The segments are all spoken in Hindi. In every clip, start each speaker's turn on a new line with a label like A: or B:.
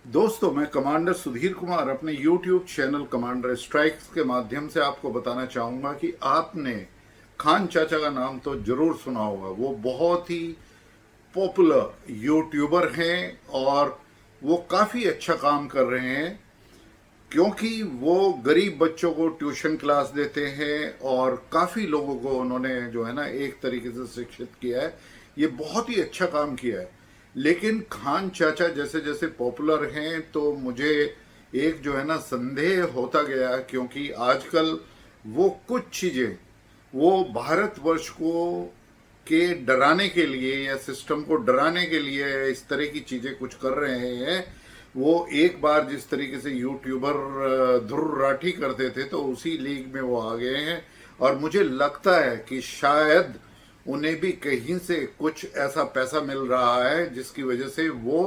A: दोस्तों, मैं कमांडर सुधीर कुमार अपने YouTube चैनल कमांडर स्ट्राइक्स के माध्यम से आपको बताना चाहूँगा कि आपने खान चाचा का नाम तो जरूर सुना होगा। वो बहुत ही पॉपुलर यूट्यूबर हैं और वो काफ़ी अच्छा काम कर रहे हैं, क्योंकि वो गरीब बच्चों को ट्यूशन क्लास देते हैं और काफ़ी लोगों को उन्होंने जो है ना एक तरीके से शिक्षित किया है। ये बहुत ही अच्छा काम किया है। लेकिन खान चाचा जैसे जैसे पॉपुलर हैं तो मुझे एक जो है ना संदेह होता गया, क्योंकि आजकल वो कुछ चीज़ें वो भारतवर्ष को के डराने के लिए या सिस्टम को डराने के लिए इस तरह की चीज़ें कुछ कर रहे हैं। वो एक बार जिस तरीके से यूट्यूबर ध्रुव राठी करते थे तो उसी लीग में वो आ गए हैं। और मुझे लगता है कि शायद उन्हें भी कहीं से कुछ ऐसा पैसा मिल रहा है जिसकी वजह से वो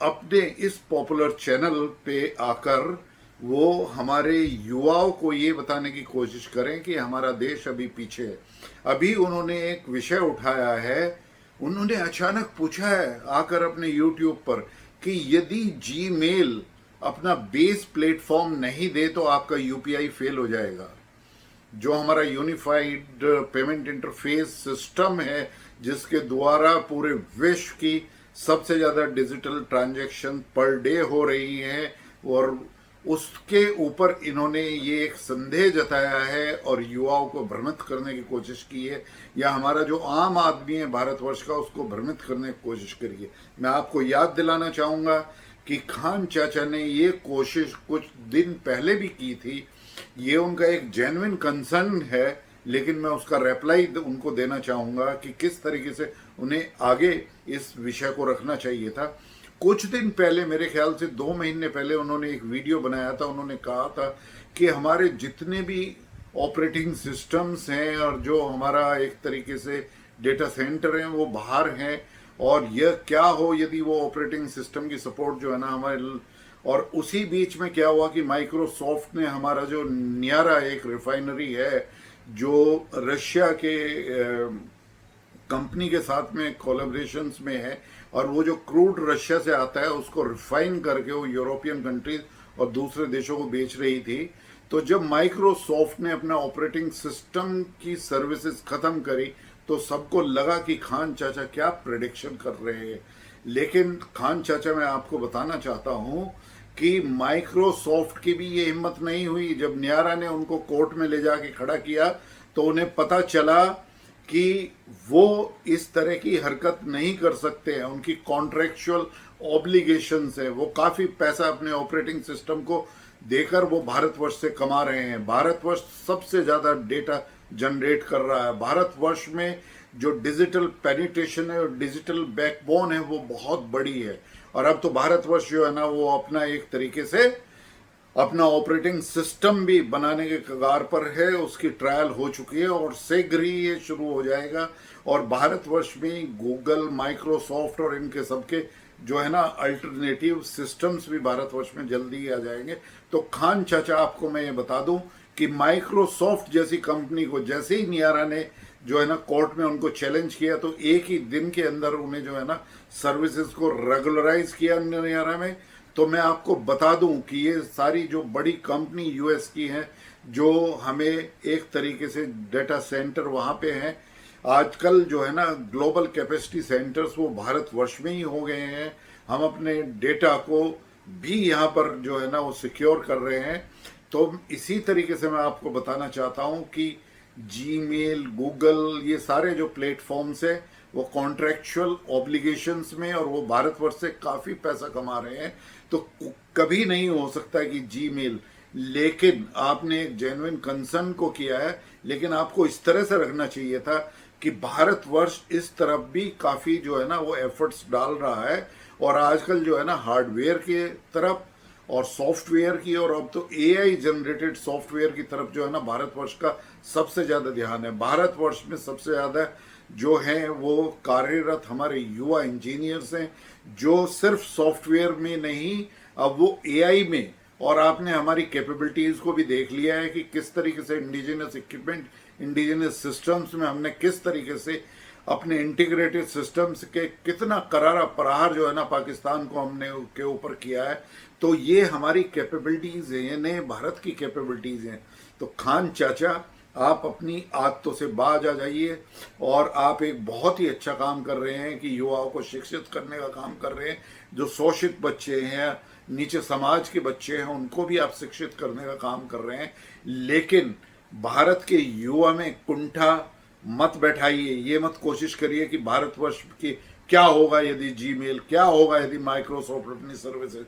A: अपने इस पॉपुलर चैनल पे आकर वो हमारे युवाओं को ये बताने की कोशिश करें कि हमारा देश अभी पीछे है। अभी उन्होंने एक विषय उठाया है। उन्होंने अचानक पूछा है आकर अपने यूट्यूब पर कि यदि जीमेल अपना बेस प्लेटफॉर्म नहीं दे तो आपका यूपीआई फेल हो जाएगा। जो हमारा यूनिफाइड पेमेंट इंटरफेस सिस्टम है, जिसके द्वारा पूरे विश्व की सबसे ज़्यादा डिजिटल ट्रांजैक्शन पर डे हो रही हैं, और उसके ऊपर इन्होंने ये एक संदेह जताया है और युवाओं को भ्रमित करने की कोशिश की है, या हमारा जो आम आदमी है भारतवर्ष का उसको भ्रमित करने की कोशिश करी है। मैं आपको याद दिलाना चाहूँगा कि खान चाचा ने ये कोशिश कुछ दिन पहले भी की थी। ये उनका एक जेन्युइन कंसर्न है, लेकिन मैं उसका रिप्लाई उनको देना चाहूँगा कि किस तरीके से उन्हें आगे इस विषय को रखना चाहिए था। कुछ दिन पहले, मेरे ख्याल से 2 महीने पहले, उन्होंने एक वीडियो बनाया था। उन्होंने कहा था कि हमारे जितने भी ऑपरेटिंग सिस्टम्स हैं और जो हमारा एक तरीके से डेटा सेंटर हैं वो बाहर हैं, और यह क्या हो यदि वो ऑपरेटिंग सिस्टम की सपोर्ट जो है ना हमारे। और उसी बीच में क्या हुआ कि माइक्रोसॉफ्ट ने हमारा जो नियारा एक रिफाइनरी है जो रशिया के कंपनी के साथ में कोलैबोरेशंस में है, और वो जो क्रूड रशिया से आता है उसको रिफाइन करके वो यूरोपियन कंट्रीज और दूसरे देशों को बेच रही थी। तो जब माइक्रोसॉफ्ट ने अपना ऑपरेटिंग सिस्टम की सर्विसेज खत्म करी तो सबको लगा कि खान चाचा क्या प्रेडिक्शन कर रहे हैं। लेकिन खान चाचा, मैं आपको बताना चाहता हूं कि माइक्रोसॉफ्ट की भी ये हिम्मत नहीं हुई। जब नियारा ने उनको कोर्ट में ले जाके खड़ा किया तो उन्हें पता चला कि वो इस तरह की हरकत नहीं कर सकते हैं। उनकी कॉन्ट्रेक्चुअल ऑब्लिगेशंस है। वो काफ़ी पैसा अपने ऑपरेटिंग सिस्टम को देकर वो भारतवर्ष से कमा रहे हैं। भारतवर्ष सबसे ज़्यादा डेटा जनरेट कर रहा है। भारतवर्ष में जो डिजिटल पेनिट्रेशन है और डिजिटल बैकबोन है वो बहुत बड़ी है। और अब तो भारतवर्ष जो है ना वो अपना एक तरीके से अपना ऑपरेटिंग सिस्टम भी बनाने के कगार पर है। उसकी ट्रायल हो चुकी है और शीघ्र ही ये शुरू हो जाएगा। और भारतवर्ष में गूगल, माइक्रोसॉफ्ट और इनके सबके जो है ना अल्टरनेटिव सिस्टम्स भी भारतवर्ष में जल्दी ही आ जाएंगे। तो खान चाचा, आपको मैं ये बता दूं कि माइक्रोसॉफ्ट जैसी कंपनी को जैसे ही नियारा ने जो है ना कोर्ट में उनको चैलेंज किया तो एक ही दिन के अंदर उन्हें जो है ना सर्विसेज को रेगुलराइज किया नियारा में। तो मैं आपको बता दूं कि ये सारी जो बड़ी कंपनी यूएस की हैं जो हमें एक तरीके से डेटा सेंटर वहाँ पे हैं, आजकल जो है ना ग्लोबल कैपेसिटी सेंटर्स वो भारतवर्ष में ही हो गए हैं। हम अपने डेटा को भी यहाँ पर जो है ना वो सिक्योर कर रहे हैं। तो इसी तरीके से मैं आपको बताना चाहता हूँ कि जीमेल, गूगल, ये सारे जो प्लेटफॉर्म्स हैं वो कॉन्ट्रेक्चुअल ऑब्लिगेशंस में, और वो भारतवर्ष से काफ़ी पैसा कमा रहे हैं। तो कभी नहीं हो सकता है कि जीमेल, लेकिन आपने एक जेन्युइन कंसर्न को किया है। लेकिन आपको इस तरह से रखना चाहिए था कि भारतवर्ष इस तरफ भी काफ़ी जो है ना वो एफर्ट्स डाल रहा है, और आजकल जो है ना हार्डवेयर के तरफ और सॉफ्टवेयर की, और अब तो एआई जनरेटेड सॉफ्टवेयर की तरफ जो है ना भारतवर्ष का सबसे ज़्यादा ध्यान है। भारतवर्ष में सबसे ज़्यादा जो हैं वो कार्यरत हमारे युवा इंजीनियर्स हैं, जो सिर्फ सॉफ्टवेयर में नहीं, अब वो एआई में। और आपने हमारी कैपेबिलिटीज़ को भी देख लिया है कि किस तरीके से इंडिजिनस इक्विपमेंट, इंडिजिनस सिस्टम्स में हमने किस तरीके से अपने इंटीग्रेटेड सिस्टम्स के कितना करारा प्रहार जो है ना पाकिस्तान को हमने के ऊपर किया है। तो ये हमारी कैपेबिलिटीज़ हैं, ये नए भारत की कैपेबिलिटीज़ हैं। तो खान चाचा, आप अपनी आदतों से बाज आ जाइए और आप एक बहुत ही अच्छा काम कर रहे हैं कि युवाओं को शिक्षित करने का काम कर रहे हैं। जो शोषित बच्चे हैं, नीचे समाज के बच्चे हैं, उनको भी आप शिक्षित करने का काम कर रहे हैं। लेकिन भारत के युवा में कुंठा मत बैठाइए। ये मत कोशिश करिए कि भारतवर्ष की क्या होगा यदि जीमेल, क्या होगा यदि माइक्रोसॉफ्ट अपनी सर्विसेज।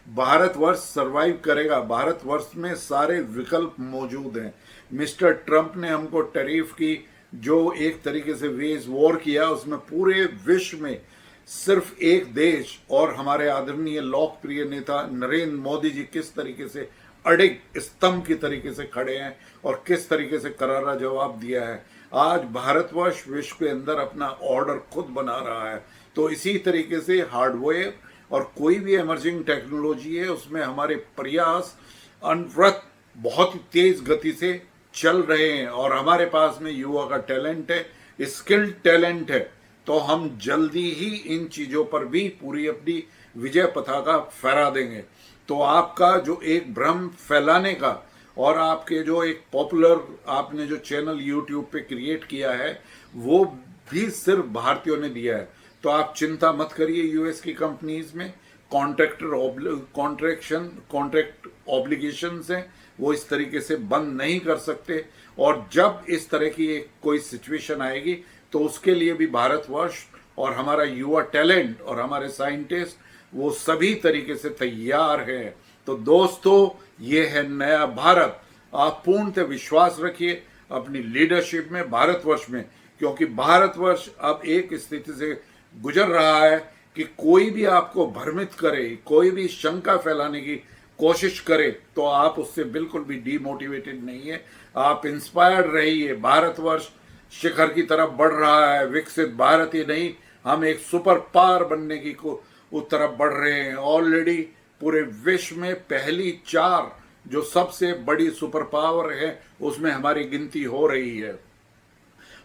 A: भारतवर्ष सरवाइव करेगा। भारतवर्ष में सारे विकल्प मौजूद हैं। मिस्टर ट्रंप ने हमको टैरिफ की जो एक तरीके से वेज वॉर किया, उसमें पूरे विश्व में सिर्फ एक देश और हमारे आदरणीय लोकप्रिय नेता नरेंद्र मोदी जी किस तरीके से अडिग स्तंभ की तरीके से खड़े हैं और किस तरीके से करारा जवाब दिया है। आज भारतवर्ष विश्व के अंदर अपना ऑर्डर खुद बना रहा है। तो इसी तरीके से हार्डवेयर और कोई भी इमर्जिंग टेक्नोलॉजी है, उसमें हमारे प्रयास अनवरत बहुत ही तेज गति से चल रहे हैं और हमारे पास में युवा का टैलेंट है, स्किल्ड टैलेंट है। तो हम जल्दी ही इन चीज़ों पर भी पूरी अपनी विजय पताका फहरा देंगे। तो आपका जो एक भ्रम फैलाने का और आपके जो एक पॉपुलर आपने जो चैनल यूट्यूब पे क्रिएट किया है, वो भी सिर्फ भारतीयों ने दिया है। तो आप चिंता मत करिए। यूएस की कंपनीज में कॉन्ट्रैक्ट ऑब्लिगेशंस हैं, वो इस तरीके से बंद नहीं कर सकते। और जब इस तरह की एक कोई सिचुएशन आएगी तो उसके लिए भी भारतवर्ष और हमारा युवा टैलेंट और हमारे साइंटिस्ट वो सभी तरीके से तैयार हैं। तो दोस्तों, ये है नया भारत। आप पूर्णतः विश्वास रखिए अपनी लीडरशिप में, भारतवर्ष में, क्योंकि भारतवर्ष अब एक स्थिति से गुजर रहा है कि कोई भी आपको भ्रमित करे, कोई भी शंका फैलाने की कोशिश करे, तो आप उससे बिल्कुल भी डीमोटिवेटेड नहीं है। आप इंस्पायर्ड रहिए। भारतवर्ष शिखर की तरफ बढ़ रहा है। विकसित भारत ही नहीं, हम एक सुपर पावर बनने की तरफ बढ़ रहे हैं। ऑलरेडी पूरे विश्व में पहली 4 जो सबसे बड़ी सुपर पावर है उसमें हमारी गिनती हो रही है।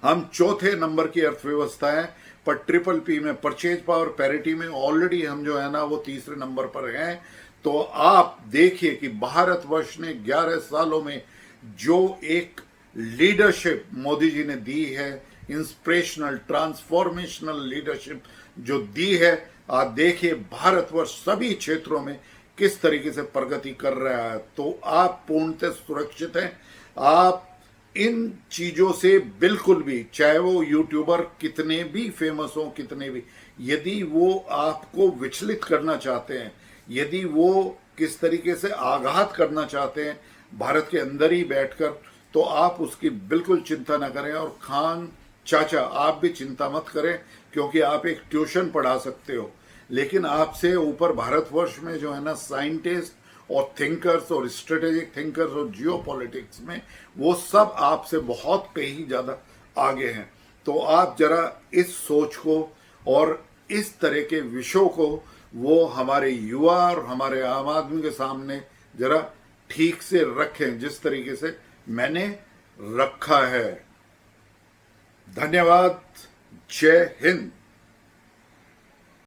A: हम चौथे नंबर की अर्थव्यवस्था है, पर ट्रिपल पी में परचेज पावर पैरिटी में ऑलरेडी हम जो है ना वो तीसरे नंबर पर हैं। तो आप देखिए कि भारतवर्ष ने 11 सालों में जो एक लीडरशिप मोदी जी ने दी है, इंस्पिरेशनल ट्रांसफॉर्मेशनल लीडरशिप जो दी है, आप देखिए भारतवर्ष सभी क्षेत्रों में किस तरीके से प्रगति कर रहा है। तो आप पूर्णतः सुरक्षित हैं। आप इन चीज़ों से बिल्कुल भी, चाहे वो यूट्यूबर कितने भी फेमस हो, कितने भी, यदि वो आपको विचलित करना चाहते हैं, यदि वो किस तरीके से आघात करना चाहते हैं भारत के अंदर ही बैठकर, तो आप उसकी बिल्कुल चिंता न करें। और खान चाचा, आप भी चिंता मत करें, क्योंकि आप एक ट्यूशन पढ़ा सकते हो। लेकिन आपसे ऊपर भारतवर्ष में जो है ना साइंटिस्ट और थिंकर्स और स्ट्रेटेजिक थिंकर्स और जियो पॉलिटिक्स में, वो सब आपसे बहुत कहीं ज़्यादा आगे हैं। तो आप जरा इस सोच को और इस तरह के विषयों को वो हमारे युवा और हमारे आम आदमी के सामने जरा ठीक से रखें, जिस तरीके से मैंने रखा है। धन्यवाद। जय हिंद।